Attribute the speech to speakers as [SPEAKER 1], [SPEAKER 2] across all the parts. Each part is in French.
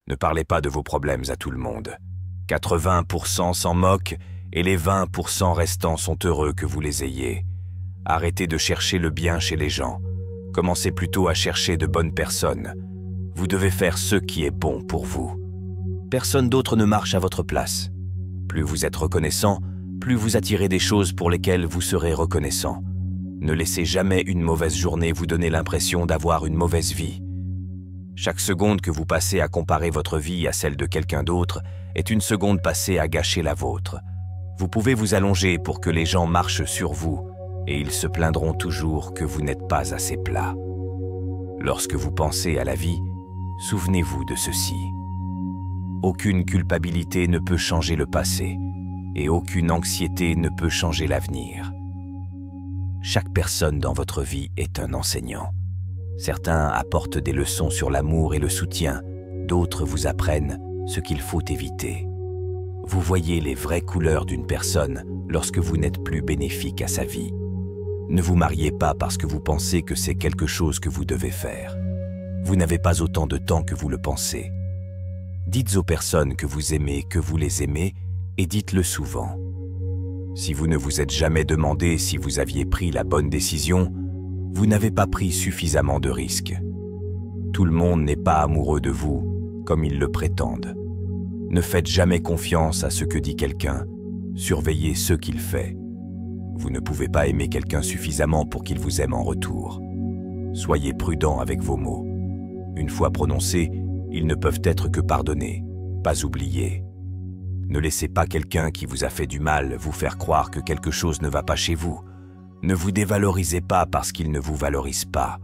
[SPEAKER 1] Ne parlez pas de vos problèmes à tout le monde. 80% s'en moquent et les 20% restants sont heureux que vous les ayez. Arrêtez de chercher le bien chez les gens. Commencez plutôt à chercher de bonnes personnes. Vous devez faire ce qui est bon pour vous. Personne d'autre ne marche à votre place. Plus vous êtes reconnaissant, plus vous attirez des choses pour lesquelles vous serez reconnaissant. Ne laissez jamais une mauvaise journée vous donner l'impression d'avoir une mauvaise vie. Chaque seconde que vous passez à comparer votre vie à celle de quelqu'un d'autre est une seconde passée à gâcher la vôtre. Vous pouvez vous allonger pour que les gens marchent sur vous et ils se plaindront toujours que vous n'êtes pas assez plat. Lorsque vous pensez à la vie, souvenez-vous de ceci. Aucune culpabilité ne peut changer le passé et aucune anxiété ne peut changer l'avenir. Chaque personne dans votre vie est un enseignant. Certains apportent des leçons sur l'amour et le soutien, d'autres vous apprennent ce qu'il faut éviter. Vous voyez les vraies couleurs d'une personne lorsque vous n'êtes plus bénéfique à sa vie. Ne vous mariez pas parce que vous pensez que c'est quelque chose que vous devez faire. Vous n'avez pas autant de temps que vous le pensez. Dites aux personnes que vous aimez que vous les aimez et dites-le souvent. Si vous ne vous êtes jamais demandé si vous aviez pris la bonne décision, vous n'avez pas pris suffisamment de risques. Tout le monde n'est pas amoureux de vous, comme ils le prétendent. Ne faites jamais confiance à ce que dit quelqu'un, surveillez ce qu'il fait. Vous ne pouvez pas aimer quelqu'un suffisamment pour qu'il vous aime en retour. Soyez prudent avec vos mots. Une fois prononcés, ils ne peuvent être que pardonnés, pas oubliés. Ne laissez pas quelqu'un qui vous a fait du mal vous faire croire que quelque chose ne va pas chez vous. Ne vous dévalorisez pas parce qu'il ne vous valorise pas.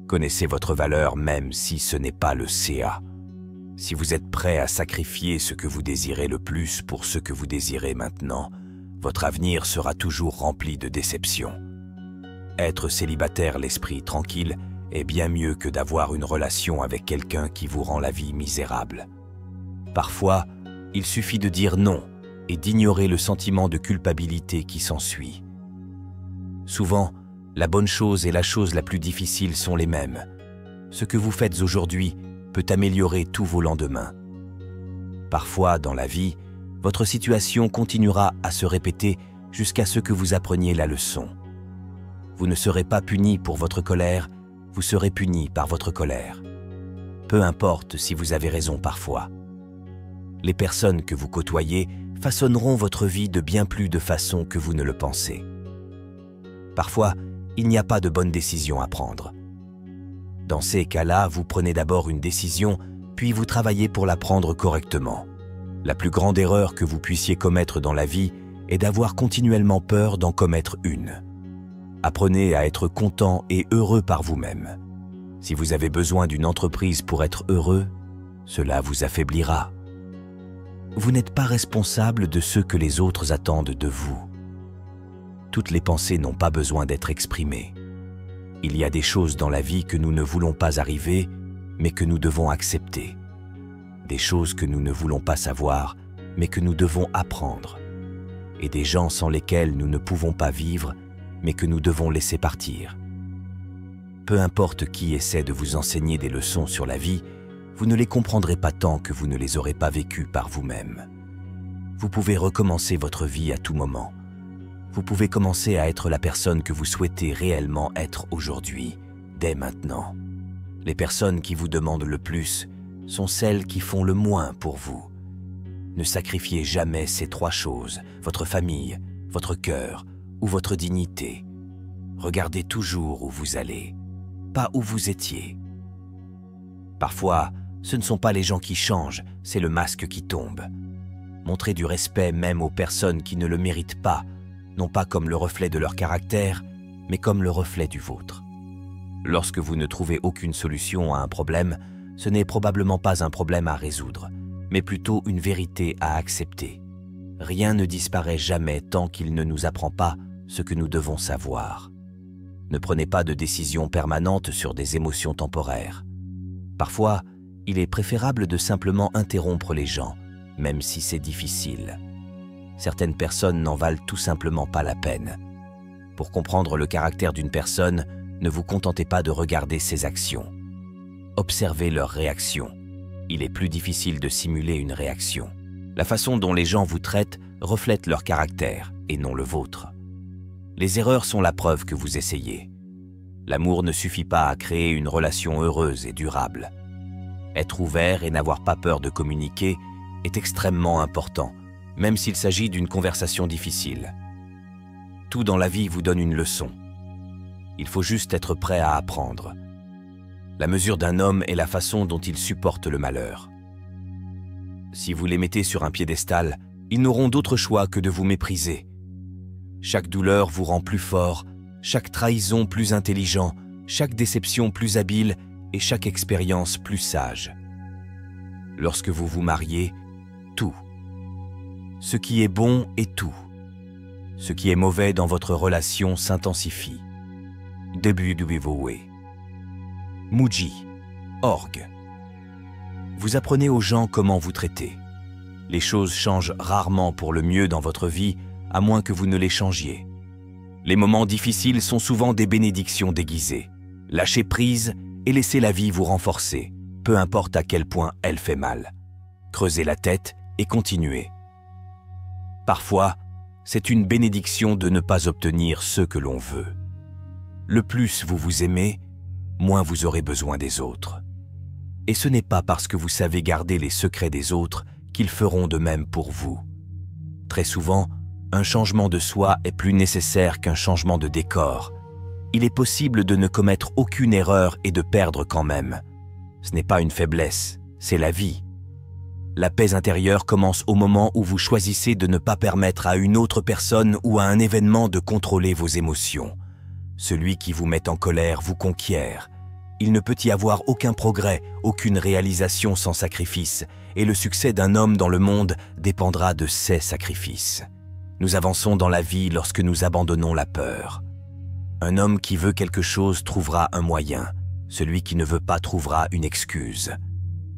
[SPEAKER 1] Connaissez votre valeur même si ce n'est pas le CA. Si vous êtes prêt à sacrifier ce que vous désirez le plus pour ce que vous désirez maintenant, votre avenir sera toujours rempli de déceptions. Être célibataire l'esprit tranquille est bien mieux que d'avoir une relation avec quelqu'un qui vous rend la vie misérable. Parfois, il suffit de dire non et d'ignorer le sentiment de culpabilité qui s'ensuit. Souvent, la bonne chose et la chose la plus difficile sont les mêmes. Ce que vous faites aujourd'hui peut améliorer tous vos lendemains. Parfois, dans la vie, votre situation continuera à se répéter jusqu'à ce que vous appreniez la leçon. Vous ne serez pas puni pour votre colère, vous serez puni par votre colère. Peu importe si vous avez raison parfois. Les personnes que vous côtoyez façonneront votre vie de bien plus de façons que vous ne le pensez. Parfois, il n'y a pas de bonne décision à prendre. Dans ces cas-là, vous prenez d'abord une décision, puis vous travaillez pour la prendre correctement. La plus grande erreur que vous puissiez commettre dans la vie est d'avoir continuellement peur d'en commettre une. Apprenez à être content et heureux par vous-même. Si vous avez besoin d'une entreprise pour être heureux, cela vous affaiblira. Vous n'êtes pas responsable de ce que les autres attendent de vous. Toutes les pensées n'ont pas besoin d'être exprimées. Il y a des choses dans la vie que nous ne voulons pas arriver, mais que nous devons accepter. Des choses que nous ne voulons pas savoir, mais que nous devons apprendre. Et des gens sans lesquels nous ne pouvons pas vivre, mais que nous devons laisser partir. Peu importe qui essaie de vous enseigner des leçons sur la vie, vous ne les comprendrez pas tant que vous ne les aurez pas vécues par vous-même. Vous pouvez recommencer votre vie à tout moment. Vous pouvez commencer à être la personne que vous souhaitez réellement être aujourd'hui, dès maintenant. Les personnes qui vous demandent le plus sont celles qui font le moins pour vous. Ne sacrifiez jamais ces trois choses, votre famille, votre cœur ou votre dignité. Regardez toujours où vous allez, pas où vous étiez. Parfois, ce ne sont pas les gens qui changent, c'est le masque qui tombe. Montrez du respect même aux personnes qui ne le méritent pas, non pas comme le reflet de leur caractère, mais comme le reflet du vôtre. Lorsque vous ne trouvez aucune solution à un problème, ce n'est probablement pas un problème à résoudre, mais plutôt une vérité à accepter. Rien ne disparaît jamais tant qu'il ne nous apprend pas ce que nous devons savoir. Ne prenez pas de décisions permanentes sur des émotions temporaires. Parfois, il est préférable de simplement interrompre les gens, même si c'est difficile. Certaines personnes n'en valent tout simplement pas la peine. Pour comprendre le caractère d'une personne, ne vous contentez pas de regarder ses actions. Observez leurs réactions. il est plus difficile de simuler une réaction. La façon dont les gens vous traitent reflète leur caractère et non le vôtre. Les erreurs sont la preuve que vous essayez. L'amour ne suffit pas à créer une relation heureuse et durable. Être ouvert et n'avoir pas peur de communiquer est extrêmement important, même s'il s'agit d'une conversation difficile. Tout dans la vie vous donne une leçon. Il faut juste être prêt à apprendre. La mesure d'un homme est la façon dont il supporte le malheur. Si vous les mettez sur un piédestal, ils n'auront d'autre choix que de vous mépriser. Chaque douleur vous rend plus fort, chaque trahison plus intelligent, chaque déception plus habile et chaque expérience plus sage. Lorsque vous vous mariez, tout. Ce qui est bon est tout. Ce qui est mauvais dans votre relation s'intensifie. WWE. Muji, orgue. Vous apprenez aux gens comment vous traiter. Les choses changent rarement pour le mieux dans votre vie, à moins que vous ne les changiez. Les moments difficiles sont souvent des bénédictions déguisées. Lâchez prise et laissez la vie vous renforcer, peu importe à quel point elle fait mal. Creusez la tête et continuez. Parfois, c'est une bénédiction de ne pas obtenir ce que l'on veut. Le plus vous vous aimez, moins vous aurez besoin des autres. Et ce n'est pas parce que vous savez garder les secrets des autres qu'ils feront de même pour vous. Très souvent, un changement de soi est plus nécessaire qu'un changement de décor. Il est possible de ne commettre aucune erreur et de perdre quand même. Ce n'est pas une faiblesse, c'est la vie. La paix intérieure commence au moment où vous choisissez de ne pas permettre à une autre personne ou à un événement de contrôler vos émotions. Celui qui vous met en colère vous conquiert. Il ne peut y avoir aucun progrès, aucune réalisation sans sacrifice, et le succès d'un homme dans le monde dépendra de ses sacrifices. Nous avançons dans la vie lorsque nous abandonnons la peur. Un homme qui veut quelque chose trouvera un moyen. Celui qui ne veut pas trouvera une excuse.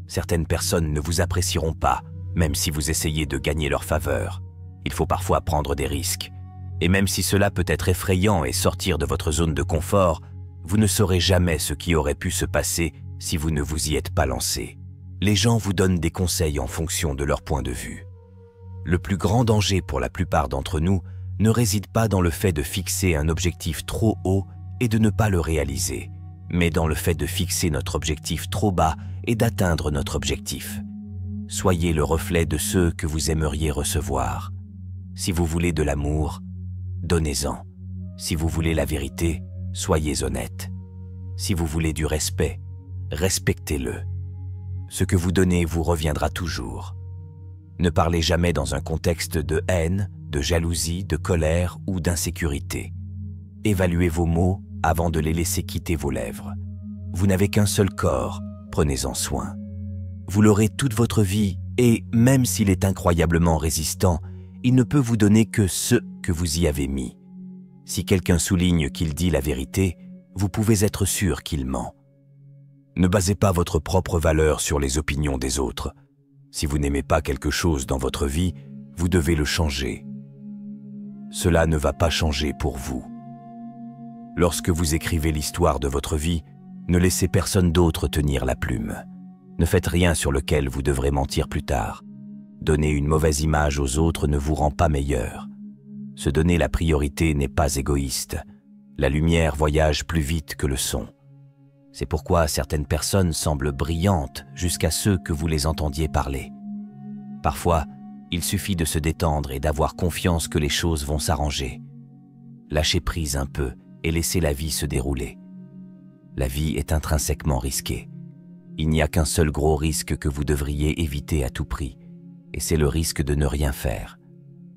[SPEAKER 1] Certaines personnes ne vous apprécieront pas, même si vous essayez de gagner leur faveur. Il faut parfois prendre des risques. Et même si cela peut être effrayant et sortir de votre zone de confort, vous ne saurez jamais ce qui aurait pu se passer si vous ne vous y êtes pas lancé. Les gens vous donnent des conseils en fonction de leur point de vue. Le plus grand danger pour la plupart d'entre nous ne réside pas dans le fait de fixer un objectif trop haut et de ne pas le réaliser, mais dans le fait de fixer notre objectif trop bas et d'atteindre notre objectif. Soyez le reflet de ceux que vous aimeriez recevoir. Si vous voulez de l'amour, donnez-en. Si vous voulez la vérité, soyez honnête. Si vous voulez du respect, respectez-le. Ce que vous donnez vous reviendra toujours. Ne parlez jamais dans un contexte de haine, de jalousie, de colère ou d'insécurité. Évaluez vos mots avant de les laisser quitter vos lèvres. Vous n'avez qu'un seul corps, prenez-en soin. Vous l'aurez toute votre vie et, même s'il est incroyablement résistant, il ne peut vous donner que ce que vous y avez mis. Si quelqu'un souligne qu'il dit la vérité, vous pouvez être sûr qu'il ment. Ne basez pas votre propre valeur sur les opinions des autres. Si vous n'aimez pas quelque chose dans votre vie, vous devez le changer. Cela ne va pas changer pour vous. Lorsque vous écrivez l'histoire de votre vie, ne laissez personne d'autre tenir la plume. Ne faites rien sur lequel vous devrez mentir plus tard. Donner une mauvaise image aux autres ne vous rend pas meilleur. Se donner la priorité n'est pas égoïste. La lumière voyage plus vite que le son. C'est pourquoi certaines personnes semblent brillantes jusqu'à ce que vous les entendiez parler. Parfois, il suffit de se détendre et d'avoir confiance que les choses vont s'arranger. Lâchez prise un peu et laissez la vie se dérouler. La vie est intrinsèquement risquée. Il n'y a qu'un seul gros risque que vous devriez éviter à tout prix, et c'est le risque de ne rien faire.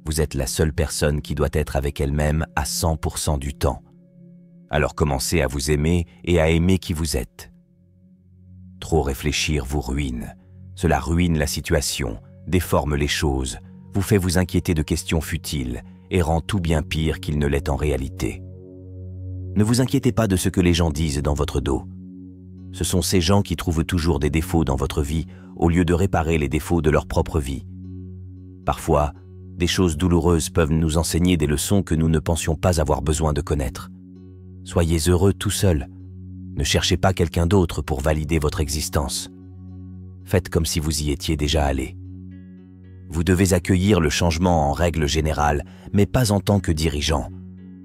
[SPEAKER 1] Vous êtes la seule personne qui doit être avec elle-même à 100% du temps. Alors commencez à vous aimer et à aimer qui vous êtes. Trop réfléchir vous ruine. Cela ruine la situation, déforme les choses, vous fait vous inquiéter de questions futiles et rend tout bien pire qu'il ne l'est en réalité. Ne vous inquiétez pas de ce que les gens disent dans votre dos. Ce sont ces gens qui trouvent toujours des défauts dans votre vie au lieu de réparer les défauts de leur propre vie. Parfois, des choses douloureuses peuvent nous enseigner des leçons que nous ne pensions pas avoir besoin de connaître. Soyez heureux tout seul. Ne cherchez pas quelqu'un d'autre pour valider votre existence. Faites comme si vous y étiez déjà allé. Vous devez accueillir le changement en règle générale, mais pas en tant que dirigeant.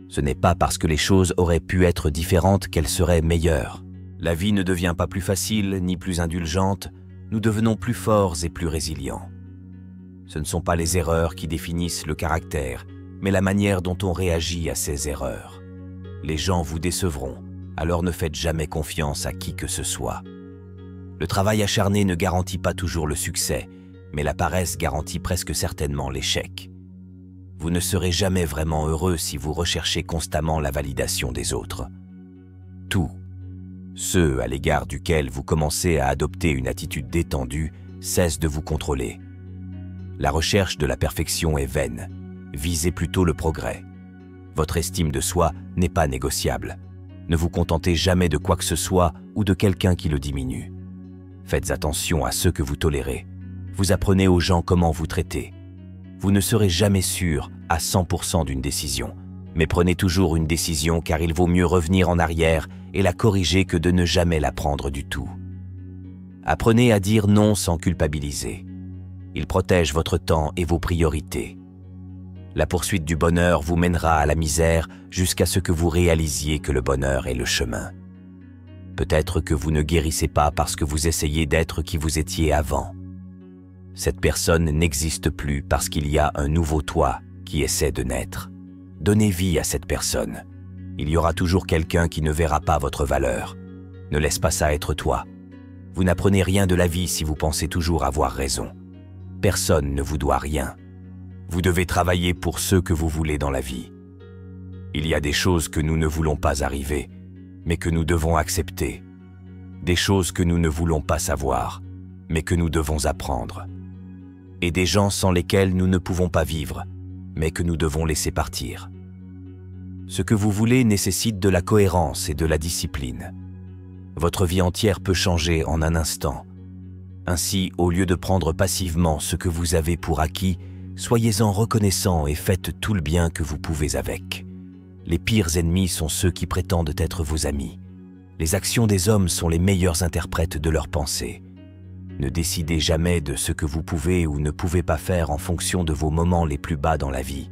[SPEAKER 1] Ce n'est pas parce que les choses auraient pu être différentes qu'elles seraient meilleures. La vie ne devient pas plus facile ni plus indulgente, nous devenons plus forts et plus résilients. Ce ne sont pas les erreurs qui définissent le caractère, mais la manière dont on réagit à ces erreurs. Les gens vous décevront, alors ne faites jamais confiance à qui que ce soit. Le travail acharné ne garantit pas toujours le succès, mais la paresse garantit presque certainement l'échec. Vous ne serez jamais vraiment heureux si vous recherchez constamment la validation des autres. Tous ceux à l'égard duquel vous commencez à adopter une attitude détendue cessent de vous contrôler. La recherche de la perfection est vaine. Visez plutôt le progrès. Votre estime de soi n'est pas négociable. Ne vous contentez jamais de quoi que ce soit ou de quelqu'un qui le diminue. Faites attention à ceux que vous tolérez. Vous apprenez aux gens comment vous traiter. Vous ne serez jamais sûr à 100% d'une décision, mais prenez toujours une décision car il vaut mieux revenir en arrière et la corriger que de ne jamais la prendre du tout. Apprenez à dire non sans culpabiliser. Il protège votre temps et vos priorités. La poursuite du bonheur vous mènera à la misère jusqu'à ce que vous réalisiez que le bonheur est le chemin. Peut-être que vous ne guérissez pas parce que vous essayez d'être qui vous étiez avant. Cette personne n'existe plus parce qu'il y a un nouveau toi qui essaie de naître. Donnez vie à cette personne. Il y aura toujours quelqu'un qui ne verra pas votre valeur. Ne laisse pas ça être toi. Vous n'apprenez rien de la vie si vous pensez toujours avoir raison. Personne ne vous doit rien. Vous devez travailler pour ceux que vous voulez dans la vie. Il y a des choses que nous ne voulons pas arriver, mais que nous devons accepter. Des choses que nous ne voulons pas savoir, mais que nous devons apprendre. Et des gens sans lesquels nous ne pouvons pas vivre, mais que nous devons laisser partir. Ce que vous voulez nécessite de la cohérence et de la discipline. Votre vie entière peut changer en un instant. Ainsi, au lieu de prendre passivement ce que vous avez pour acquis, soyez-en reconnaissant et faites tout le bien que vous pouvez avec. Les pires ennemis sont ceux qui prétendent être vos amis. Les actions des hommes sont les meilleurs interprètes de leurs pensées. Ne décidez jamais de ce que vous pouvez ou ne pouvez pas faire en fonction de vos moments les plus bas dans la vie.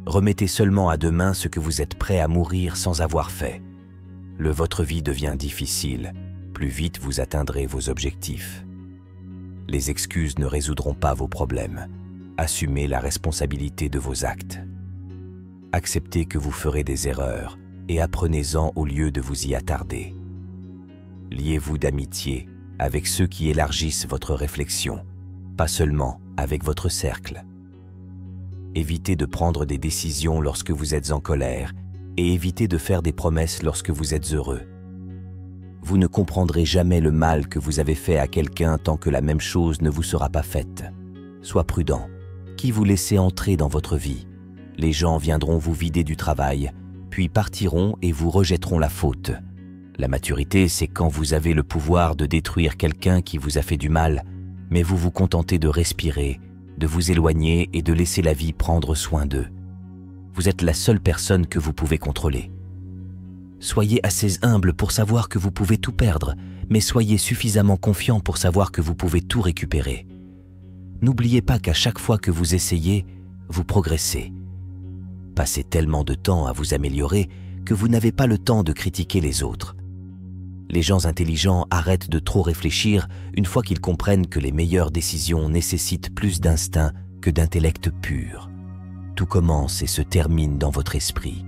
[SPEAKER 1] Remettez seulement à demain ce que vous êtes prêt à mourir sans avoir fait. Votre vie devient difficile, plus vite vous atteindrez vos objectifs. Les excuses ne résoudront pas vos problèmes. Assumez la responsabilité de vos actes. Acceptez que vous ferez des erreurs et apprenez-en au lieu de vous y attarder. Liez-vous d'amitié avec ceux qui élargissent votre réflexion, pas seulement avec votre cercle. Évitez de prendre des décisions lorsque vous êtes en colère et évitez de faire des promesses lorsque vous êtes heureux. Vous ne comprendrez jamais le mal que vous avez fait à quelqu'un tant que la même chose ne vous sera pas faite. Sois prudent. Qui vous laissez entrer dans votre vie? Les gens viendront vous vider du travail, puis partiront et vous rejetteront la faute. La maturité, c'est quand vous avez le pouvoir de détruire quelqu'un qui vous a fait du mal, mais vous vous contentez de respirer, de vous éloigner et de laisser la vie prendre soin d'eux. Vous êtes la seule personne que vous pouvez contrôler. Soyez assez humble pour savoir que vous pouvez tout perdre, mais soyez suffisamment confiant pour savoir que vous pouvez tout récupérer. N'oubliez pas qu'à chaque fois que vous essayez, vous progressez. Passez tellement de temps à vous améliorer que vous n'avez pas le temps de critiquer les autres. Les gens intelligents arrêtent de trop réfléchir une fois qu'ils comprennent que les meilleures décisions nécessitent plus d'instinct que d'intellect pur. Tout commence et se termine dans votre esprit.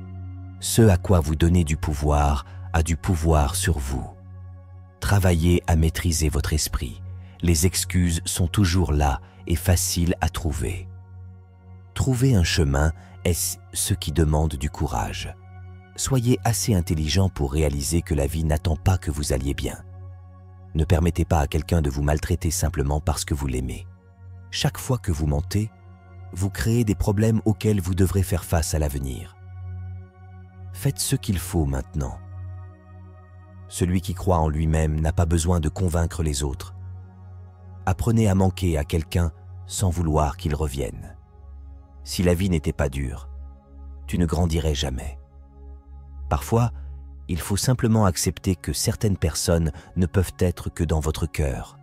[SPEAKER 1] Ce à quoi vous donnez du pouvoir a du pouvoir sur vous. Travaillez à maîtriser votre esprit. Les excuses sont toujours là et faciles à trouver. Trouver un chemin est ce qui demande du courage. Soyez assez intelligent pour réaliser que la vie n'attend pas que vous alliez bien. Ne permettez pas à quelqu'un de vous maltraiter simplement parce que vous l'aimez. Chaque fois que vous mentez, vous créez des problèmes auxquels vous devrez faire face à l'avenir. Faites ce qu'il faut maintenant. Celui qui croit en lui-même n'a pas besoin de convaincre les autres. Apprenez à manquer à quelqu'un sans vouloir qu'il revienne. Si la vie n'était pas dure, tu ne grandirais jamais. Parfois, il faut simplement accepter que certaines personnes ne peuvent être que dans votre cœur.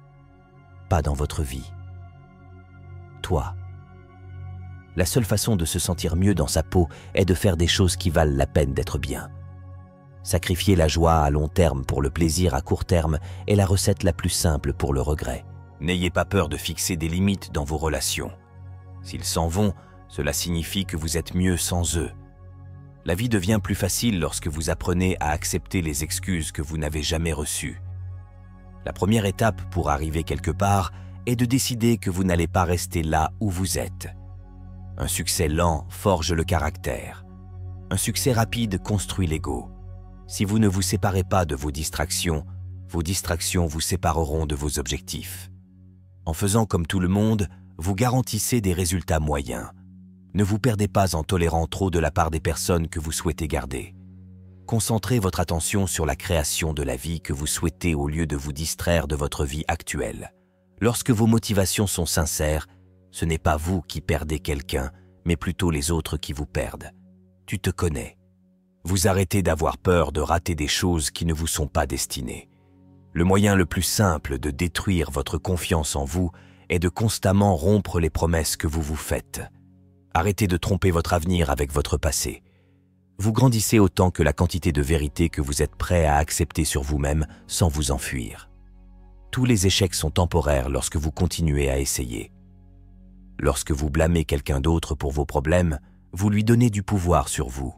[SPEAKER 2] pas dans votre vie. Toi. La seule façon de se sentir mieux dans sa peau est de faire des choses qui valent la peine d'être bien. Sacrifier la joie à long terme pour le plaisir à court terme est la recette la plus simple pour le regret.
[SPEAKER 1] N'ayez pas peur de fixer des limites dans vos relations. S'ils s'en vont, cela signifie que vous êtes mieux sans eux. La vie devient plus facile lorsque vous apprenez à accepter les excuses que vous n'avez jamais reçues. La première étape pour arriver quelque part est de décider que vous n'allez pas rester là où vous êtes. Un succès lent forge le caractère. Un succès rapide construit l'ego. Si vous ne vous séparez pas de vos distractions vous sépareront de vos objectifs. En faisant comme tout le monde, vous garantissez des résultats moyens. Ne vous perdez pas en tolérant trop de la part des personnes que vous souhaitez garder. Concentrez votre attention sur la création de la vie que vous souhaitez au lieu de vous distraire de votre vie actuelle. Lorsque vos motivations sont sincères, ce n'est pas vous qui perdez quelqu'un, mais plutôt les autres qui vous perdent. Tu te connais. Vous arrêtez d'avoir peur de rater des choses qui ne vous sont pas destinées. Le moyen le plus simple de détruire votre confiance en vous est de constamment rompre les promesses que vous vous faites. Arrêtez de tromper votre avenir avec votre passé. Vous grandissez autant que la quantité de vérité que vous êtes prêt à accepter sur vous-même sans vous enfuir. Tous les échecs sont temporaires lorsque vous continuez à essayer. Lorsque vous blâmez quelqu'un d'autre pour vos problèmes, vous lui donnez du pouvoir sur vous.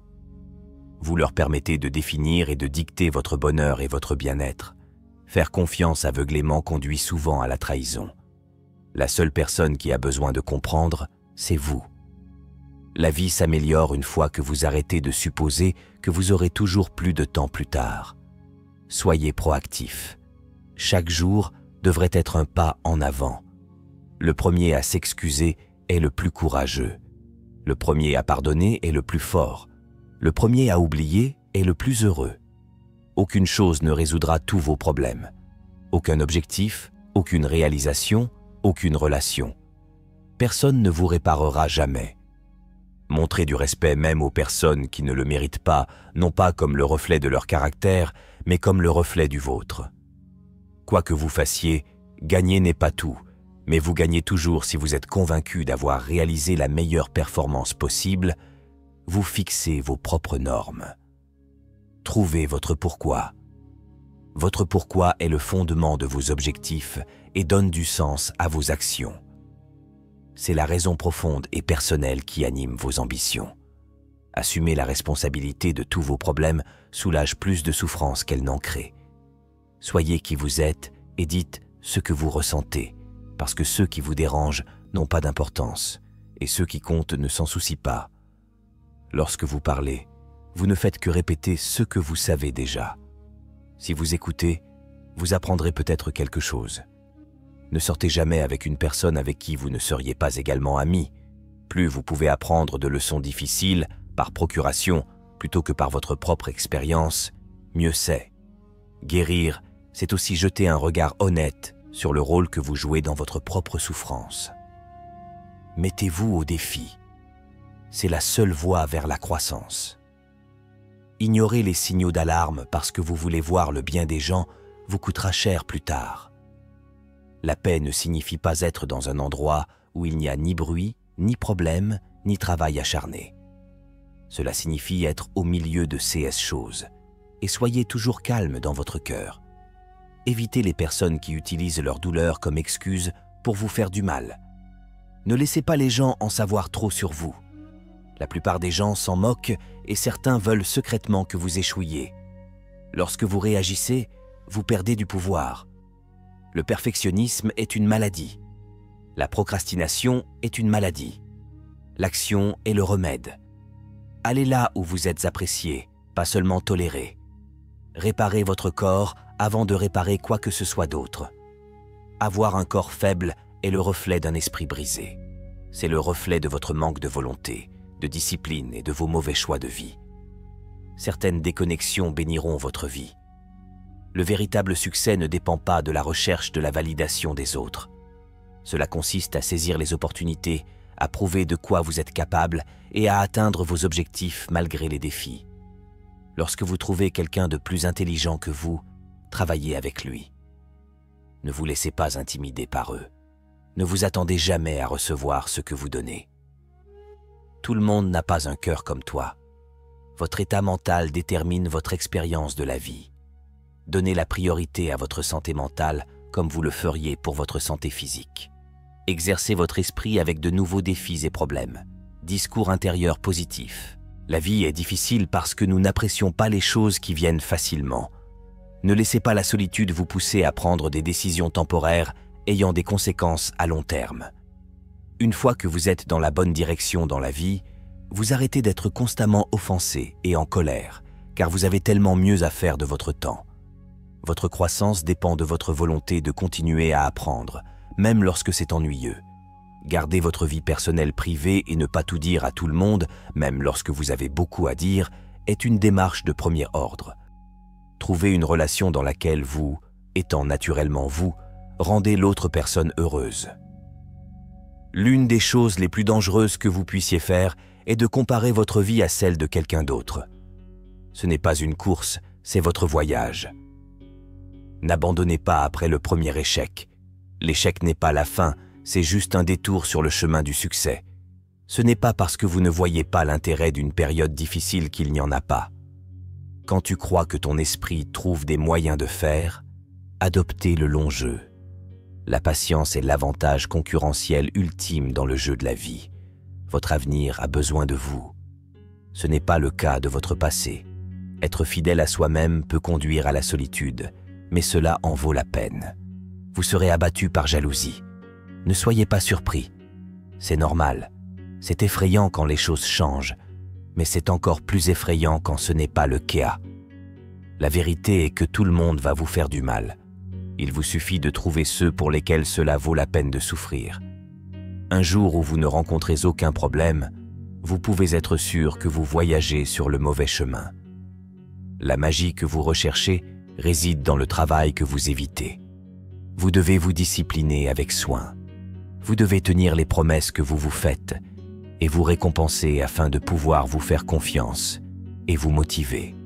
[SPEAKER 1] Vous leur permettez de définir et de dicter votre bonheur et votre bien-être. Faire confiance aveuglément conduit souvent à la trahison. La seule personne qui a besoin de comprendre, c'est vous. La vie s'améliore une fois que vous arrêtez de supposer que vous aurez toujours plus de temps plus tard. Soyez proactif. Chaque jour devrait être un pas en avant. Le premier à s'excuser est le plus courageux. Le premier à pardonner est le plus fort. Le premier à oublier est le plus heureux. Aucune chose ne résoudra tous vos problèmes. Aucun objectif, aucune réalisation, aucune relation. Personne ne vous réparera jamais. Montrez du respect même aux personnes qui ne le méritent pas, non pas comme le reflet de leur caractère, mais comme le reflet du vôtre. Quoi que vous fassiez, gagner n'est pas tout, mais vous gagnez toujours si vous êtes convaincu d'avoir réalisé la meilleure performance possible. Vous fixez vos propres normes. Trouvez votre pourquoi. Votre pourquoi est le fondement de vos objectifs et donne du sens à vos actions. C'est la raison profonde et personnelle qui anime vos ambitions. Assumer la responsabilité de tous vos problèmes soulage plus de souffrance qu'elle n'en crée. Soyez qui vous êtes et dites ce que vous ressentez, parce que ceux qui vous dérangent n'ont pas d'importance et ceux qui comptent ne s'en soucient pas. Lorsque vous parlez, vous ne faites que répéter ce que vous savez déjà. Si vous écoutez, vous apprendrez peut-être quelque chose. Ne sortez jamais avec une personne avec qui vous ne seriez pas également ami. Plus vous pouvez apprendre de leçons difficiles par procuration plutôt que par votre propre expérience, mieux c'est. Guérir, c'est aussi jeter un regard honnête sur le rôle que vous jouez dans votre propre souffrance. Mettez-vous au défi. C'est la seule voie vers la croissance. Ignorer les signaux d'alarme parce que vous voulez voir le bien des gens vous coûtera cher plus tard. La paix ne signifie pas être dans un endroit où il n'y a ni bruit, ni problème, ni travail acharné. Cela signifie être au milieu de ces choses. Et soyez toujours calme dans votre cœur. Évitez les personnes qui utilisent leur douleur comme excuse pour vous faire du mal. Ne laissez pas les gens en savoir trop sur vous. La plupart des gens s'en moquent et certains veulent secrètement que vous échouiez. Lorsque vous réagissez, vous perdez du pouvoir. Le perfectionnisme est une maladie. La procrastination est une maladie. L'action est le remède. Allez là où vous êtes apprécié, pas seulement toléré. Réparez votre corps avant de réparer quoi que ce soit d'autre. Avoir un corps faible est le reflet d'un esprit brisé. C'est le reflet de votre manque de volonté, de discipline et de vos mauvais choix de vie. Certaines déconnexions béniront votre vie. Le véritable succès ne dépend pas de la recherche de la validation des autres. Cela consiste à saisir les opportunités, à prouver de quoi vous êtes capable et à atteindre vos objectifs malgré les défis. Lorsque vous trouvez quelqu'un de plus intelligent que vous, travaillez avec lui.
[SPEAKER 2] Ne vous laissez pas intimider par eux. Ne vous attendez jamais à recevoir ce que vous donnez. Tout le monde n'a pas un cœur comme toi. Votre état mental détermine votre expérience de la vie. Donnez la priorité à votre santé mentale comme vous le feriez pour votre santé physique. Exercez votre esprit avec de nouveaux défis et problèmes. Discours intérieur positif. La vie est difficile parce que nous n'apprécions pas les choses qui viennent facilement. Ne laissez pas la solitude vous pousser à prendre des décisions temporaires ayant des conséquences à long terme. Une fois que vous êtes dans la bonne direction dans la vie, vous arrêtez d'être constamment offensé et en colère, car vous avez tellement mieux à faire de votre temps. Votre croissance dépend de votre volonté de continuer à apprendre, même lorsque c'est ennuyeux. Garder votre vie personnelle privée et ne pas tout dire à tout le monde, même lorsque vous avez beaucoup à dire, est une démarche de premier ordre. Trouvez une relation dans laquelle vous, étant naturellement vous, rendez l'autre personne heureuse. L'une des choses les plus dangereuses que vous puissiez faire est de comparer votre vie à celle de quelqu'un d'autre. Ce n'est pas une course, c'est votre voyage. N'abandonnez pas après le premier échec. L'échec n'est pas la fin, c'est juste un détour sur le chemin du succès. Ce n'est pas parce que vous ne voyez pas l'intérêt d'une période difficile qu'il n'y en a pas. Quand tu crois que ton esprit trouve des moyens de faire, adoptez le long jeu. La patience est l'avantage concurrentiel ultime dans le jeu de la vie. Votre avenir a besoin de vous. Ce n'est pas le cas de votre passé. Être fidèle à soi-même peut conduire à la solitude, mais cela en vaut la peine. Vous serez abattu par jalousie. Ne soyez pas surpris. C'est normal. C'est effrayant quand les choses changent, mais c'est encore plus effrayant quand ce n'est pas le cas. La vérité est que tout le monde va vous faire du mal. Il vous suffit de trouver ceux pour lesquels cela vaut la peine de souffrir. Un jour où vous ne rencontrez aucun problème, vous pouvez être sûr que vous voyagez sur le mauvais chemin. La magie que vous recherchez réside dans le travail que vous évitez. Vous devez vous discipliner avec soin. Vous devez tenir les promesses que vous vous faites et vous récompenser afin de pouvoir vous faire confiance et vous motiver.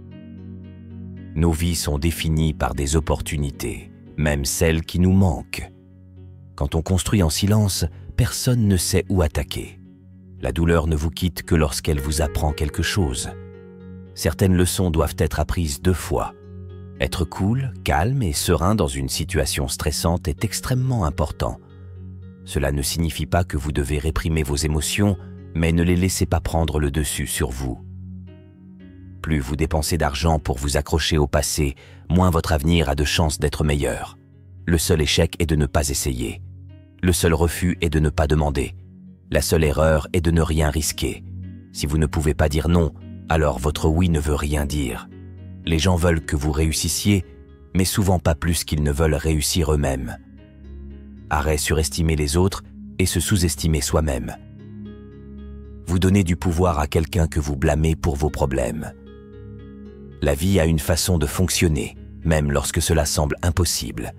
[SPEAKER 2] Nos vies sont définies par des opportunités, même celles qui nous manquent. Quand on construit en silence, personne ne sait où attaquer. La douleur ne vous quitte que lorsqu'elle vous apprend quelque chose. Certaines leçons doivent être apprises 2 fois. Être cool, calme et serein dans une situation stressante est extrêmement important. Cela ne signifie pas que vous devez réprimer vos émotions, mais ne les laissez pas prendre le dessus sur vous. Plus vous dépensez d'argent pour vous accrocher au passé, moins votre avenir a de chances d'être meilleur. Le seul échec est de ne pas essayer. Le seul refus est de ne pas demander. La seule erreur est de ne rien risquer. Si vous ne pouvez pas dire non, alors votre oui ne veut rien dire. Les gens veulent que vous réussissiez, mais souvent pas plus qu'ils ne veulent réussir eux-mêmes. Arrête surestimer les autres et se sous-estimer soi-même. Vous donnez du pouvoir à quelqu'un que vous blâmez pour vos problèmes. La vie a une façon de fonctionner, même lorsque cela semble impossible.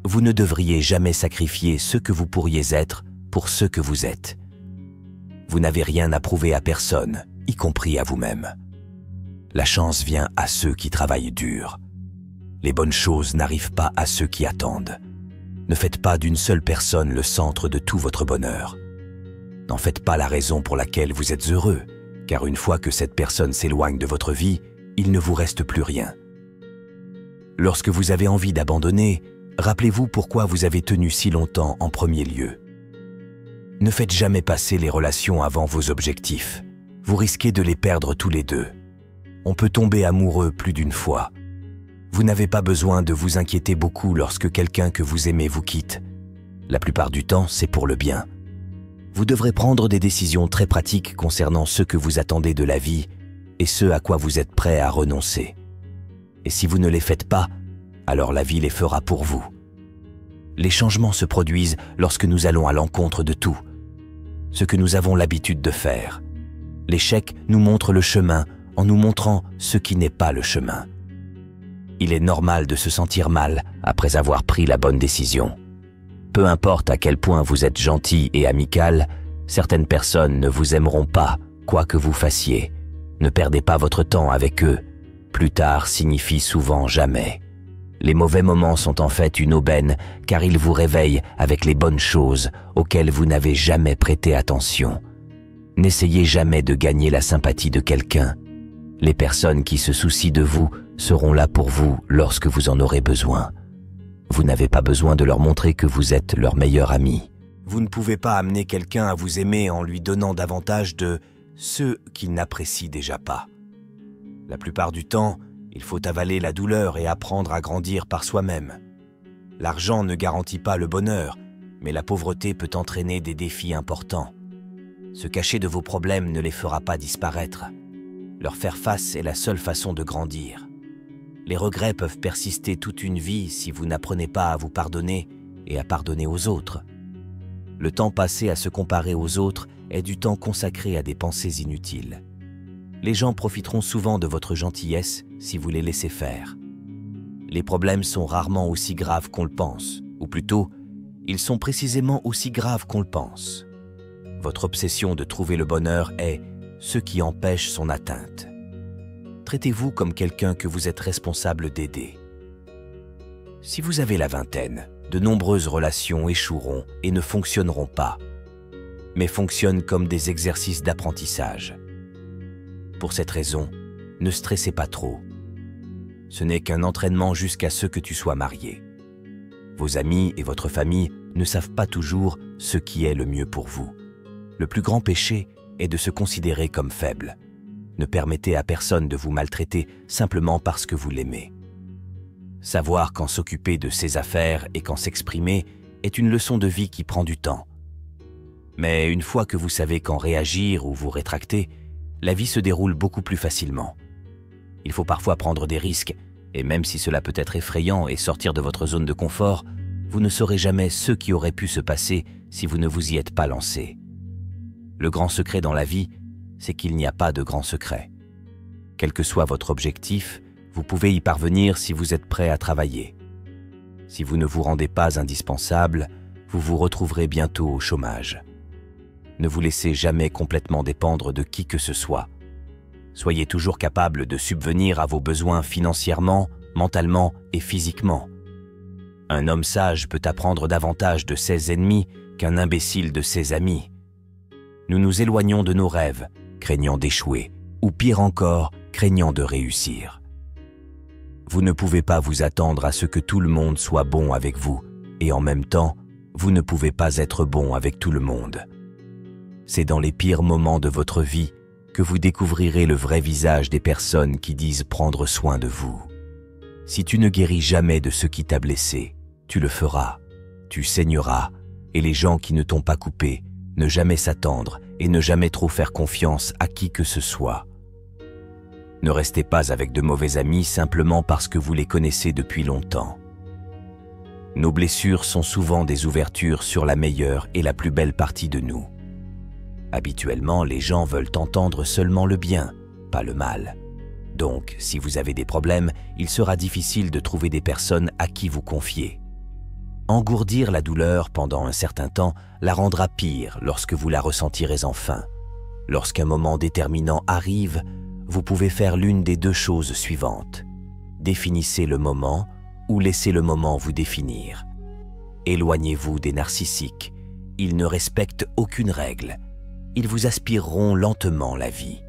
[SPEAKER 2] Vous ne devriez jamais sacrifier ce que vous pourriez être pour ce que vous êtes. Vous n'avez rien à prouver à personne, y compris à vous-même. La chance vient à ceux qui travaillent dur. Les bonnes choses n'arrivent pas à ceux qui attendent. Ne faites pas d'une seule personne le centre de tout votre bonheur. N'en faites pas la raison pour laquelle vous êtes heureux, car une fois que cette personne s'éloigne de votre vie, il ne vous reste plus rien. Lorsque vous avez envie d'abandonner, rappelez-vous pourquoi vous avez tenu si longtemps en premier lieu. Ne faites jamais passer les relations avant vos objectifs. Vous risquez de les perdre tous les deux. On peut tomber amoureux plus d'une fois. Vous n'avez pas besoin de vous inquiéter beaucoup lorsque quelqu'un que vous aimez vous quitte. La plupart du temps, c'est pour le bien. Vous devrez prendre des décisions très pratiques concernant ce que vous attendez de la vie et ce à quoi vous êtes prêt à renoncer. Et si vous ne les faites pas, alors la vie les fera pour vous. Les changements se produisent lorsque nous allons à l'encontre de tout, ce que nous avons l'habitude de faire. L'échec nous montre le chemin en nous montrant ce qui n'est pas le chemin. Il est normal de se sentir mal après avoir pris la bonne décision. Peu importe à quel point vous êtes gentil et amical, certaines personnes ne vous aimeront pas, quoi que vous fassiez. Ne perdez pas votre temps avec eux. Plus tard signifie souvent jamais. Les mauvais moments sont en fait une aubaine car ils vous réveillent avec les bonnes choses auxquelles vous n'avez jamais prêté attention. N'essayez jamais de gagner la sympathie de quelqu'un. Les personnes qui se soucient de vous seront là pour vous lorsque vous en aurez besoin. Vous n'avez pas besoin de leur montrer que vous êtes leur meilleur ami.
[SPEAKER 1] Vous ne pouvez pas amener quelqu'un à vous aimer en lui donnant davantage de ce qu'il n'apprécie déjà pas. La plupart du temps, il faut avaler la douleur et apprendre à grandir par soi-même. L'argent ne garantit pas le bonheur, mais la pauvreté peut entraîner des défis importants. Se cacher de vos problèmes ne les fera pas disparaître. Leur faire face est la seule façon de grandir. Les regrets peuvent persister toute une vie si vous n'apprenez pas à vous pardonner et à pardonner aux autres. Le temps passé à se comparer aux autres est du temps consacré à des pensées inutiles. Les gens profiteront souvent de votre gentillesse si vous les laissez faire. Les problèmes sont rarement aussi graves qu'on le pense, ou plutôt, ils sont précisément aussi graves qu'on le pense. Votre obsession de trouver le bonheur est ce qui empêche son atteinte. Traitez-vous comme quelqu'un que vous êtes responsable d'aider. Si vous avez la vingtaine, de nombreuses relations échoueront et ne fonctionneront pas, mais fonctionnent comme des exercices d'apprentissage. Pour cette raison, ne stressez pas trop. Ce n'est qu'un entraînement jusqu'à ce que tu sois marié. Vos amis et votre famille ne savent pas toujours ce qui est le mieux pour vous. Le plus grand péché est de se considérer comme faible. Ne permettez à personne de vous maltraiter simplement parce que vous l'aimez. Savoir quand s'occuper de ses affaires et quand s'exprimer est une leçon de vie qui prend du temps. Mais une fois que vous savez quand réagir ou vous rétracter, la vie se déroule beaucoup plus facilement. Il faut parfois prendre des risques, et même si cela peut être effrayant et sortir de votre zone de confort, vous ne saurez jamais ce qui aurait pu se passer si vous ne vous y êtes pas lancé. Le grand secret dans la vie, c'est qu'il n'y a pas de grand secret. Quel que soit votre objectif, vous pouvez y parvenir si vous êtes prêt à travailler. Si vous ne vous rendez pas indispensable, vous vous retrouverez bientôt au chômage. Ne vous laissez jamais complètement dépendre de qui que ce soit. Soyez toujours capable de subvenir à vos besoins financièrement, mentalement et physiquement. Un homme sage peut apprendre davantage de ses ennemis qu'un imbécile de ses amis. Nous nous éloignons de nos rêves, craignant d'échouer, ou pire encore, craignant de réussir. Vous ne pouvez pas vous attendre à ce que tout le monde soit bon avec vous, et en même temps, vous ne pouvez pas être bon avec tout le monde. C'est dans les pires moments de votre vie que vous découvrirez le vrai visage des personnes qui disent prendre soin de vous. Si tu ne guéris jamais de ce qui t'a blessé, tu le feras, tu saigneras, et les gens qui ne t'ont pas coupé, ne jamais s'attendre et ne jamais trop faire confiance à qui que ce soit. Ne restez pas avec de mauvais amis simplement parce que vous les connaissez depuis longtemps. Nos blessures sont souvent des ouvertures sur la meilleure et la plus belle partie de nous. Habituellement, les gens veulent entendre seulement le bien, pas le mal. Donc, si vous avez des problèmes, il sera difficile de trouver des personnes à qui vous confier. Engourdir la douleur pendant un certain temps la rendra pire lorsque vous la ressentirez enfin. Lorsqu'un moment déterminant arrive, vous pouvez faire l'une des deux choses suivantes. Définissez le moment ou laissez le moment vous définir. Éloignez-vous des narcissiques. Ils ne respectent aucune règle. Ils vous aspireront lentement la vie.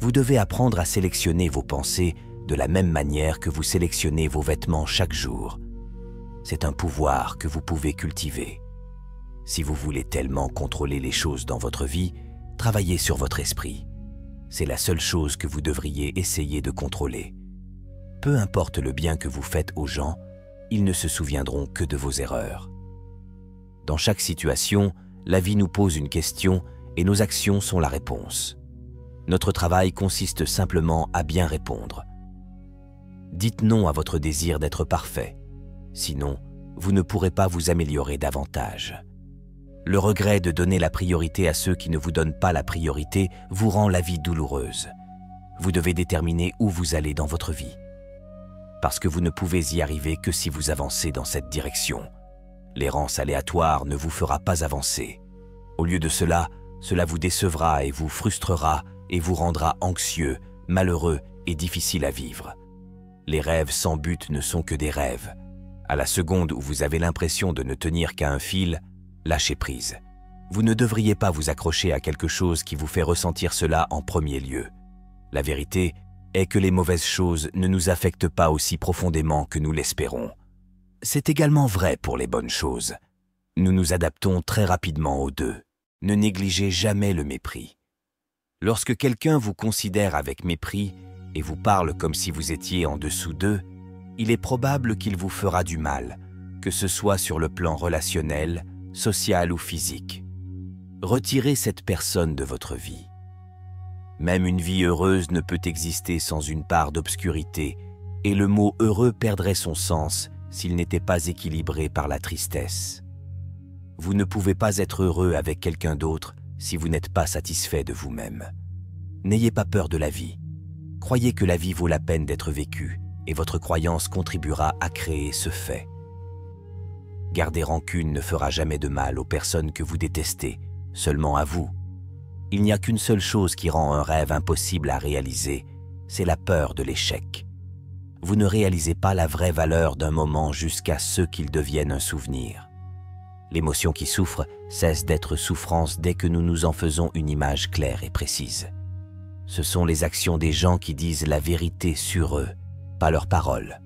[SPEAKER 1] Vous devez apprendre à sélectionner vos pensées de la même manière que vous sélectionnez vos vêtements chaque jour. C'est un pouvoir que vous pouvez cultiver. Si vous voulez tellement contrôler les choses dans votre vie, travaillez sur votre esprit. C'est la seule chose que vous devriez essayer de contrôler. Peu importe le bien que vous faites aux gens, ils ne se souviendront que de vos erreurs. Dans chaque situation, la vie nous pose une question et nos actions sont la réponse. Notre travail consiste simplement à bien répondre. Dites non à votre désir d'être parfait. Sinon, vous ne pourrez pas vous améliorer davantage. Le regret de donner la priorité à ceux qui ne vous donnent pas la priorité vous rend la vie douloureuse. Vous devez déterminer où vous allez dans votre vie. Parce que vous ne pouvez y arriver que si vous avancez dans cette direction. L'errance aléatoire ne vous fera pas avancer. Au lieu de cela, cela vous décevra et vous frustrera et vous rendra anxieux, malheureux et difficile à vivre. Les rêves sans but ne sont que des rêves. À la seconde où vous avez l'impression de ne tenir qu'à un fil, lâchez prise. Vous ne devriez pas vous accrocher à quelque chose qui vous fait ressentir cela en premier lieu. La vérité est que les mauvaises choses ne nous affectent pas aussi profondément que nous l'espérons. C'est également vrai pour les bonnes choses. Nous nous adaptons très rapidement aux deux. Ne négligez jamais le mépris. Lorsque quelqu'un vous considère avec mépris et vous parle comme si vous étiez en dessous d'eux, il est probable qu'il vous fera du mal, que ce soit sur le plan relationnel, social ou physique. Retirez cette personne de votre vie. Même une vie heureuse ne peut exister sans une part d'obscurité, et le mot « heureux » perdrait son sens s'il n'était pas équilibré par la tristesse. Vous ne pouvez pas être heureux avec quelqu'un d'autre si vous n'êtes pas satisfait de vous-même. N'ayez pas peur de la vie. Croyez que la vie vaut la peine d'être vécue, et votre croyance contribuera à créer ce fait. Garder rancune ne fera jamais de mal aux personnes que vous détestez, seulement à vous. Il n'y a qu'une seule chose qui rend un rêve impossible à réaliser, c'est la peur de l'échec. Vous ne réalisez pas la vraie valeur d'un moment jusqu'à ce qu'il devienne un souvenir. L'émotion qui souffre cesse d'être souffrance dès que nous nous en faisons une image claire et précise. Ce sont les actions des gens qui disent la vérité sur eux, pas leurs paroles.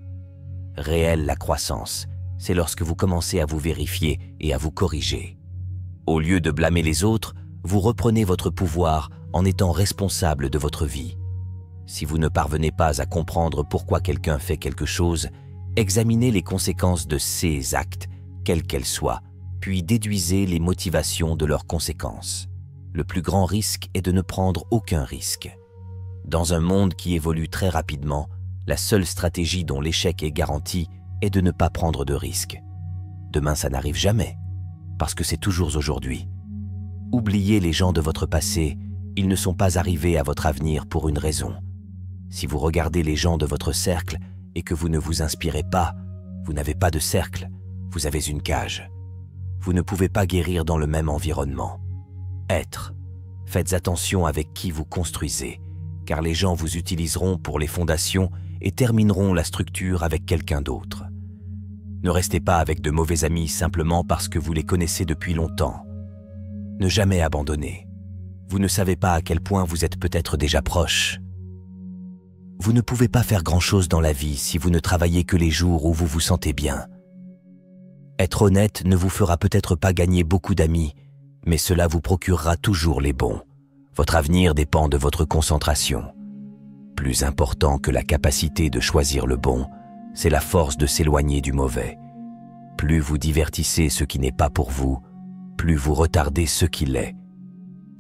[SPEAKER 1] Réelle la croissance, c'est lorsque vous commencez à vous vérifier et à vous corriger. Au lieu de blâmer les autres, vous reprenez votre pouvoir en étant responsable de votre vie. Si vous ne parvenez pas à comprendre pourquoi quelqu'un fait quelque chose, examinez les conséquences de ces actes, quelles qu'elles soient, puis déduisez les motivations de leurs conséquences. Le plus grand risque est de ne prendre aucun risque. Dans un monde qui évolue très rapidement, la seule stratégie dont l'échec est garanti est de ne pas prendre de risques. Demain, ça n'arrive jamais, parce que c'est toujours aujourd'hui. Oubliez les gens de votre passé, ils ne sont pas arrivés à votre avenir pour une raison. Si vous regardez les gens de votre cercle et que vous ne vous inspirez pas, vous n'avez pas de cercle, vous avez une cage. Vous ne pouvez pas guérir dans le même environnement. Être. Faites attention avec qui vous construisez, car les gens vous utiliseront pour les fondations et termineront la structure avec quelqu'un d'autre. Ne restez pas avec de mauvais amis simplement parce que vous les connaissez depuis longtemps. Ne jamais abandonner. Vous ne savez pas à quel point vous êtes peut-être déjà proche. Vous ne pouvez pas faire grand-chose dans la vie si vous ne travaillez que les jours où vous vous sentez bien. Être honnête ne vous fera peut-être pas gagner beaucoup d'amis, mais cela vous procurera toujours les bons. Votre avenir dépend de votre concentration. Plus important que la capacité de choisir le bon, c'est la force de s'éloigner du mauvais. Plus vous divertissez ce qui n'est pas pour vous, plus vous retardez ce qui l'est.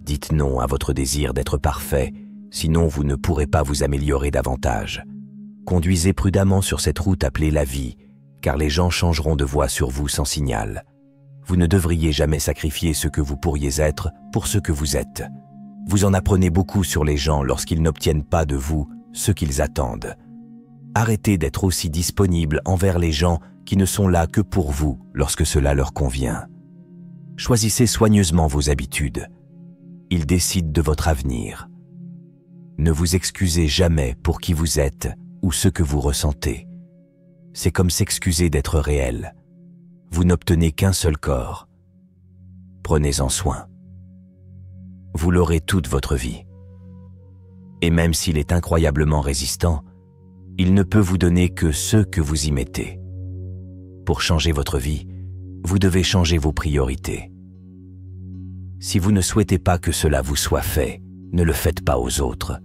[SPEAKER 1] Dites non à votre désir d'être parfait, sinon vous ne pourrez pas vous améliorer davantage. Conduisez prudemment sur cette route appelée la vie, car les gens changeront de voie sur vous sans signal. Vous ne devriez jamais sacrifier ce que vous pourriez être pour ce que vous êtes. Vous en apprenez beaucoup sur les gens lorsqu'ils n'obtiennent pas de vous ce qu'ils attendent. Arrêtez d'être aussi disponible envers les gens qui ne sont là que pour vous lorsque cela leur convient. Choisissez soigneusement vos habitudes. Ils décident de votre avenir. Ne vous excusez jamais pour qui vous êtes ou ce que vous ressentez. C'est comme s'excuser d'être réel. Vous n'obtenez qu'un seul corps. Prenez-en soin. Vous l'aurez toute votre vie. Et même s'il est incroyablement résistant, il ne peut vous donner que ce que vous y mettez. Pour changer votre vie, vous devez changer vos priorités. Si vous ne souhaitez pas que cela vous soit fait, ne le faites pas aux autres.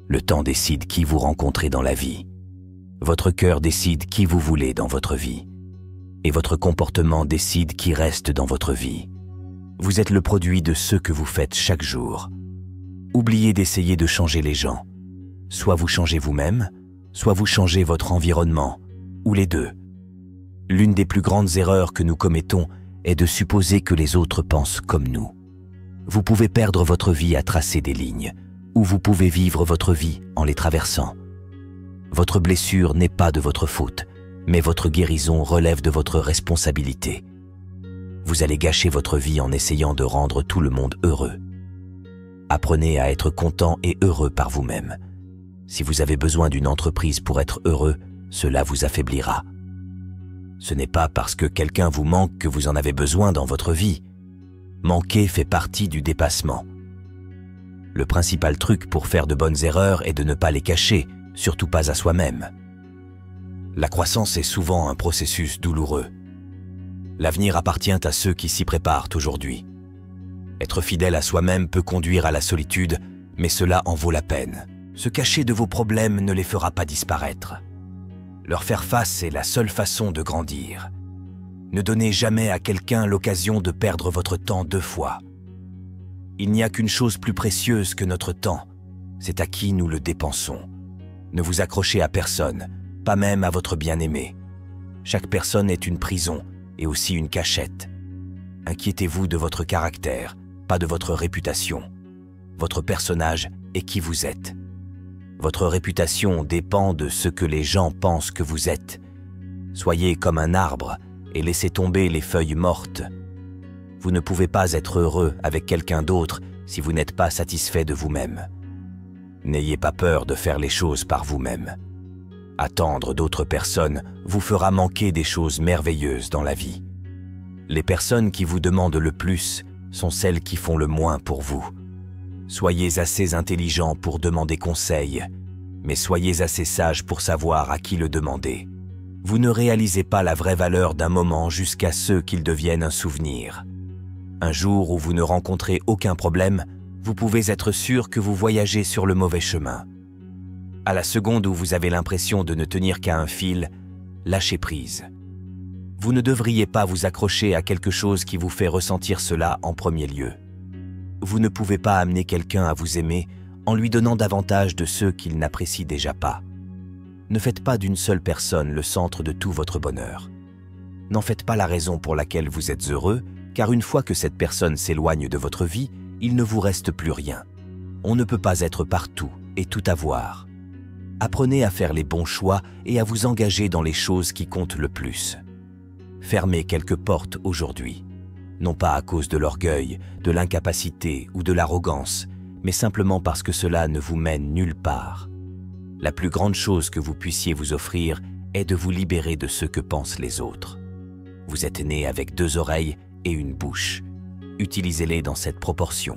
[SPEAKER 1] Le temps décide qui vous rencontrez dans la vie. Votre cœur décide qui vous voulez dans votre vie. Et votre comportement décide qui reste dans votre vie. Vous êtes le produit de ce que vous faites chaque jour. Oubliez d'essayer de changer les gens. Soit vous changez vous-même, soit vous changez votre environnement, ou les deux. L'une des plus grandes erreurs que nous commettons est de supposer que les autres pensent comme nous. Vous pouvez perdre votre vie à tracer des lignes, ou vous pouvez vivre votre vie en les traversant. Votre blessure n'est pas de votre faute, mais votre guérison relève de votre responsabilité. Vous allez gâcher votre vie en essayant de rendre tout le monde heureux. Apprenez à être content et heureux par vous-même. Si vous avez besoin d'une entreprise pour être heureux,
[SPEAKER 2] cela vous affaiblira. Ce n'est pas parce que quelqu'un vous manque que vous en avez besoin dans votre vie. Manquer fait partie du dépassement. Le principal truc pour faire de bonnes erreurs est de ne pas les cacher, surtout pas à soi-même. La croissance est souvent un processus douloureux. L'avenir appartient à ceux qui s'y préparent aujourd'hui. Être fidèle à soi-même peut conduire à la solitude, mais cela en vaut la peine. Se cacher de vos problèmes ne les fera pas disparaître. Leur faire face est la seule façon de grandir. Ne donnez jamais à quelqu'un l'occasion de perdre votre temps 2 fois. Il n'y a qu'une chose plus précieuse que notre temps, c'est à qui nous le dépensons. Ne vous accrochez à personne, pas même à votre bien-aimé. Chaque personne est une prison et aussi une cachette. Inquiétez-vous de votre caractère, pas de votre réputation. Votre personnage est qui vous êtes. Votre réputation dépend de ce que les gens pensent que vous êtes. Soyez comme un arbre et laissez tomber les feuilles mortes. Vous ne pouvez pas être heureux avec quelqu'un d'autre si vous n'êtes pas satisfait de vous-même. N'ayez pas peur de faire les choses par vous-même. Attendre d'autres personnes vous fera manquer des choses merveilleuses dans la vie. Les personnes qui vous demandent le plus sont celles qui font le moins pour vous. Soyez assez intelligent pour demander conseil, mais soyez assez sage pour savoir à qui le demander. Vous ne réalisez pas la vraie valeur d'un moment jusqu'à ce qu'il devienne un souvenir. Un jour où vous ne rencontrez aucun problème, vous pouvez être sûr que vous voyagez sur le mauvais chemin. À la seconde où vous avez l'impression de ne tenir qu'à un fil, lâchez prise. Vous ne devriez pas vous accrocher à quelque chose qui vous fait ressentir cela en premier lieu. Vous ne pouvez pas amener quelqu'un à vous aimer en lui donnant davantage de ceux qu'il n'apprécie déjà pas. Ne faites pas d'une seule personne le centre de tout votre bonheur. N'en faites pas la raison pour laquelle vous êtes heureux, car une fois que cette personne s'éloigne de votre vie, il ne vous reste plus rien. On ne peut pas être partout et tout avoir. Apprenez à faire les bons choix et à vous engager dans les choses qui comptent le plus. Fermez quelques portes aujourd'hui. Non pas à cause de l'orgueil, de l'incapacité ou de l'arrogance, mais simplement parce que cela ne vous mène nulle part. La plus grande chose que vous puissiez vous offrir est de vous libérer de ce que pensent les autres. Vous êtes né avec 2 oreilles et une bouche. Utilisez-les dans cette proportion.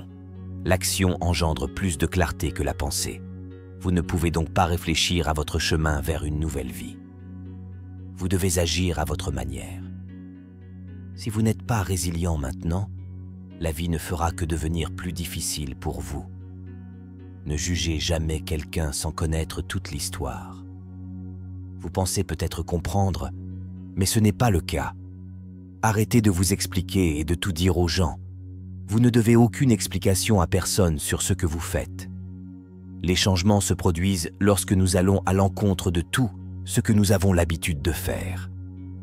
[SPEAKER 2] L'action engendre plus de clarté que la pensée. Vous ne pouvez donc pas réfléchir à votre chemin vers une nouvelle vie. Vous devez agir à votre manière. Si vous n'êtes pas résilient maintenant, la vie ne fera que devenir plus difficile pour vous. Ne jugez jamais quelqu'un sans connaître toute l'histoire. Vous pensez peut-être comprendre, mais ce n'est pas le cas. Arrêtez de vous expliquer et de tout dire aux gens. Vous ne devez aucune explication à personne sur ce que vous faites. Les changements se produisent lorsque nous allons à l'encontre de tout ce que nous avons l'habitude de faire.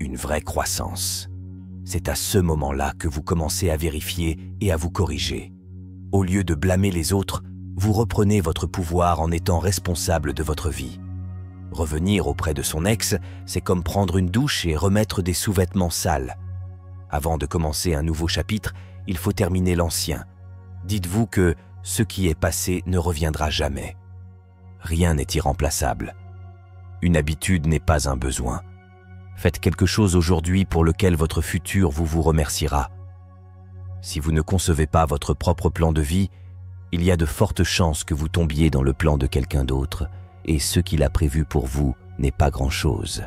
[SPEAKER 2] Une vraie croissance. C'est à ce moment-là que vous commencez à vérifier et à vous corriger. Au lieu de blâmer les autres, vous reprenez votre pouvoir en étant responsable de votre vie. Revenir auprès de son ex, c'est comme prendre une douche et remettre des sous-vêtements sales. Avant de commencer un nouveau chapitre, il faut terminer l'ancien. Dites-vous que ce qui est passé ne reviendra jamais. Rien n'est irremplaçable. Une habitude n'est pas un besoin. Faites quelque chose aujourd'hui pour lequel votre futur vous remerciera. Si vous ne concevez pas votre propre plan de vie, il y a de fortes chances que vous tombiez dans le plan de quelqu'un d'autre, et ce qu'il a prévu pour vous n'est pas grand-chose.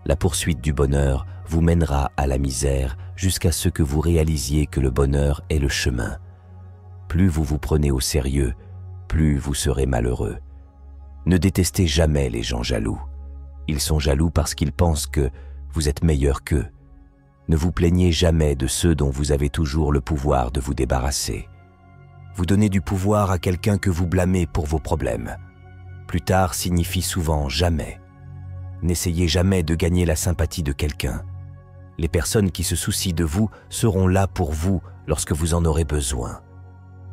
[SPEAKER 2] La poursuite du bonheur vous mènera à la misère jusqu'à ce que vous réalisiez que le bonheur est le chemin. Plus vous vous prenez au sérieux, plus vous serez malheureux. Ne détestez jamais les gens jaloux. Ils sont jaloux parce qu'ils pensent que vous êtes meilleur qu'eux. Ne vous plaignez jamais de ceux dont vous avez toujours le pouvoir de vous débarrasser. Vous donnez du pouvoir à quelqu'un que vous blâmez pour vos problèmes. Plus tard signifie souvent jamais. N'essayez jamais de gagner la sympathie de quelqu'un. Les personnes qui se soucient de vous seront là pour vous lorsque vous en aurez besoin.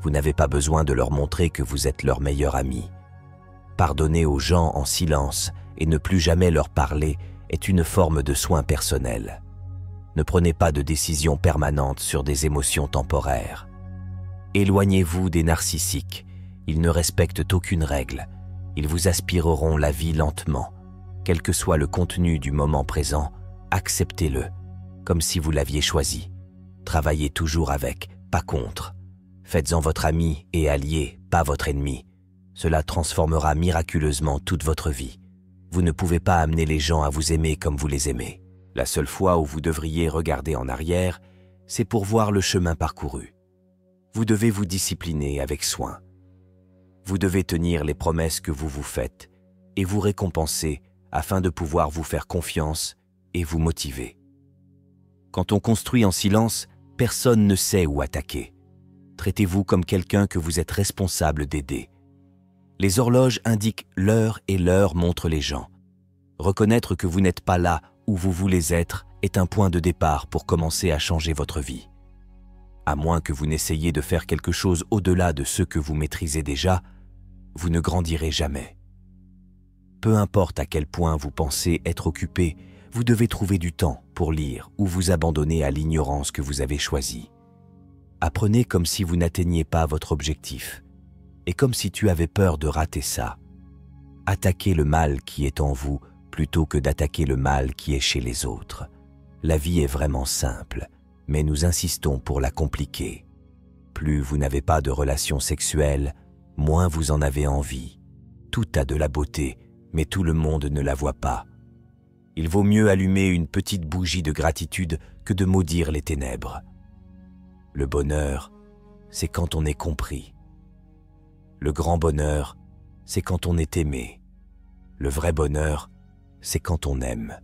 [SPEAKER 2] Vous n'avez pas besoin de leur montrer que vous êtes leur meilleur ami. Pardonner aux gens en silence et ne plus jamais leur parler est une forme de soin personnel. Ne prenez pas de décisions permanentes sur des émotions temporaires. Éloignez-vous des narcissiques. Ils ne respectent aucune règle. Ils vous aspireront la vie lentement. Quel que soit le contenu du moment présent, acceptez-le, comme si vous l'aviez choisi. Travaillez toujours avec, pas contre. Faites-en votre ami et allié, pas votre ennemi. Cela transformera miraculeusement toute votre vie. Vous ne pouvez pas amener les gens à vous aimer comme vous les aimez. La seule fois où vous devriez regarder en arrière, c'est pour voir le chemin parcouru. Vous devez vous discipliner avec soin. Vous devez tenir les promesses que vous vous faites et vous récompenser afin de pouvoir vous faire confiance et vous motiver. Quand on construit en silence, personne ne sait où attaquer. Traitez-vous comme quelqu'un que vous êtes responsable d'aider. Les horloges indiquent l'heure et l'heure montrent les gens. Reconnaître que vous n'êtes pas là où vous voulez être est un point de départ pour commencer à changer votre vie. À moins que vous n'essayiez de faire quelque chose au-delà de ce que vous maîtrisez déjà, vous ne grandirez jamais. Peu importe à quel point vous pensez être occupé, vous devez trouver du temps pour lire ou vous abandonner à l'ignorance que vous avez choisie. Apprenez comme si vous n'atteigniez pas votre objectif et comme si tu avais peur de rater ça. Attaquez le mal qui est en vous plutôt que d'attaquer le mal qui est chez les autres. La vie est vraiment simple, mais nous insistons pour la compliquer. Plus vous n'avez pas de relations sexuelles, moins vous en avez envie. Tout a de la beauté, mais tout le monde ne la voit pas. Il vaut mieux allumer une petite bougie de gratitude que de maudire les ténèbres. Le bonheur, c'est quand on est compris. Le grand bonheur, c'est quand on est aimé. Le vrai bonheur, c'est quand on aime.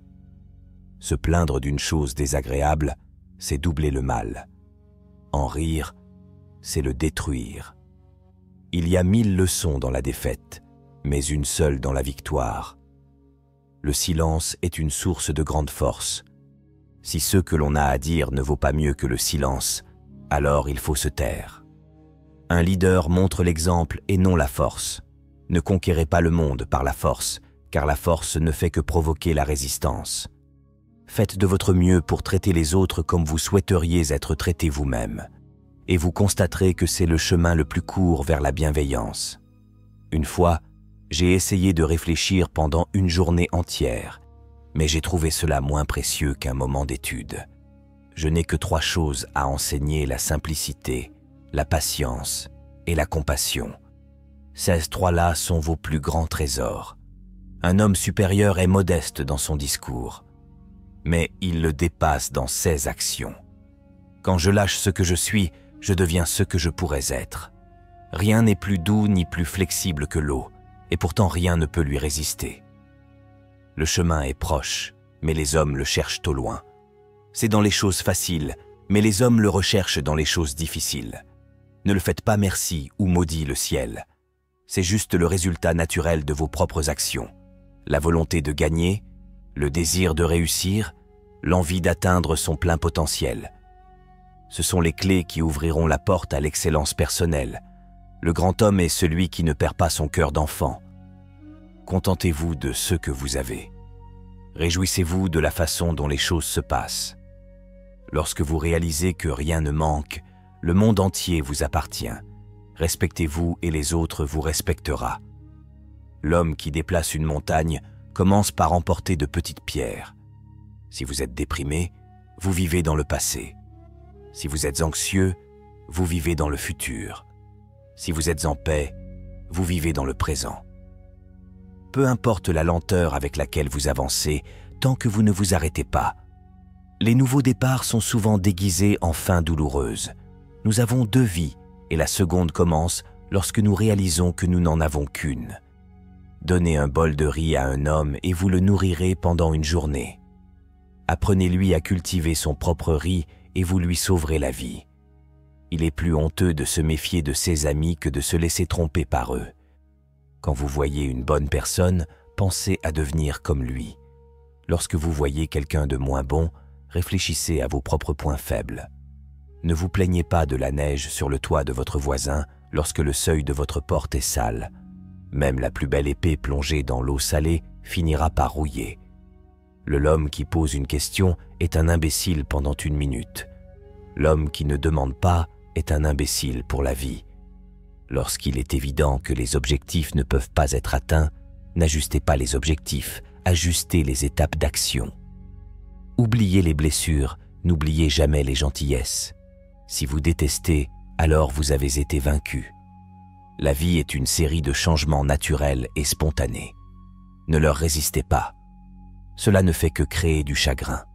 [SPEAKER 2] Se plaindre d'une chose désagréable, c'est doubler le mal. En rire, c'est le détruire. Il y a 1000 leçons dans la défaite, mais une seule dans la victoire. Le silence est une source de grande force. Si ce que l'on a à dire ne vaut pas mieux que le silence, alors il faut se taire. Un leader montre l'exemple et non la force. Ne conquérez pas le monde par la force, car la force ne fait que provoquer la résistance. Faites de votre mieux pour traiter les autres comme vous souhaiteriez être traité vous-même, et vous constaterez que c'est le chemin le plus court vers la bienveillance. Une fois, j'ai essayé de réfléchir pendant une journée entière, mais j'ai trouvé cela moins précieux qu'un moment d'étude. Je n'ai que 3 choses à enseigner: la simplicité, la patience et la compassion. Ces 3-là sont vos plus grands trésors. Un homme supérieur est modeste dans son discours, mais il le dépasse dans ses actions. Quand je lâche ce que je suis, je deviens ce que je pourrais être. Rien n'est plus doux ni plus flexible que l'eau, et pourtant rien ne peut lui résister. Le chemin est proche, mais les hommes le cherchent au loin. C'est dans les choses faciles, mais les hommes le recherchent dans les choses difficiles. Ne le faites pas merci ou maudit le ciel. C'est juste le résultat naturel de vos propres actions. La volonté de gagner, le désir de réussir, l'envie d'atteindre son plein potentiel. Ce sont les clés qui ouvriront la porte à l'excellence personnelle. Le grand homme est celui qui ne perd pas son cœur d'enfant. Contentez-vous de ce que vous avez. Réjouissez-vous de la façon dont les choses se passent. Lorsque vous réalisez que rien ne manque, le monde entier vous appartient. Respectez-vous et les autres vous respectera. L'homme qui déplace une montagne commence par emporter de petites pierres. Si vous êtes déprimé, vous vivez dans le passé. Si vous êtes anxieux, vous vivez dans le futur. Si vous êtes en paix, vous vivez dans le présent. Peu importe la lenteur avec laquelle vous avancez, tant que vous ne vous arrêtez pas. Les nouveaux départs sont souvent déguisés en fins douloureuses. Nous avons 2 vies, et la seconde commence lorsque nous réalisons que nous n'en avons qu'une. Donnez un bol de riz à un homme et vous le nourrirez pendant une journée. Apprenez-lui à cultiver son propre riz et vous lui sauverez la vie. Il est plus honteux de se méfier de ses amis que de se laisser tromper par eux. Quand vous voyez une bonne personne, pensez à devenir comme lui. Lorsque vous voyez quelqu'un de moins bon, réfléchissez à vos propres points faibles. Ne vous plaignez pas de la neige sur le toit de votre voisin lorsque le seuil de votre porte est sale. Même la plus belle épée plongée dans l'eau salée finira par rouiller. L'homme qui pose une question est un imbécile pendant 1 minute. L'homme qui ne demande pas est un imbécile pour la vie. Lorsqu'il est évident que les objectifs ne peuvent pas être atteints, n'ajustez pas les objectifs, ajustez les étapes d'action. Oubliez les blessures, n'oubliez jamais les gentillesses. Si vous détestez, alors vous avez été vaincu. La vie est une série de changements naturels et spontanés. Ne leur résistez pas. Cela ne fait que créer du chagrin.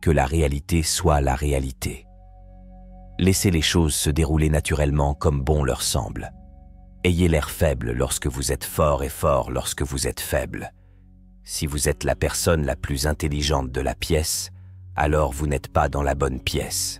[SPEAKER 2] Que la réalité soit la réalité. Laissez les choses se dérouler naturellement comme bon leur semble. Ayez l'air faible lorsque vous êtes fort et fort lorsque vous êtes faible. Si vous êtes la personne la plus intelligente de la pièce, alors vous n'êtes pas dans la bonne pièce.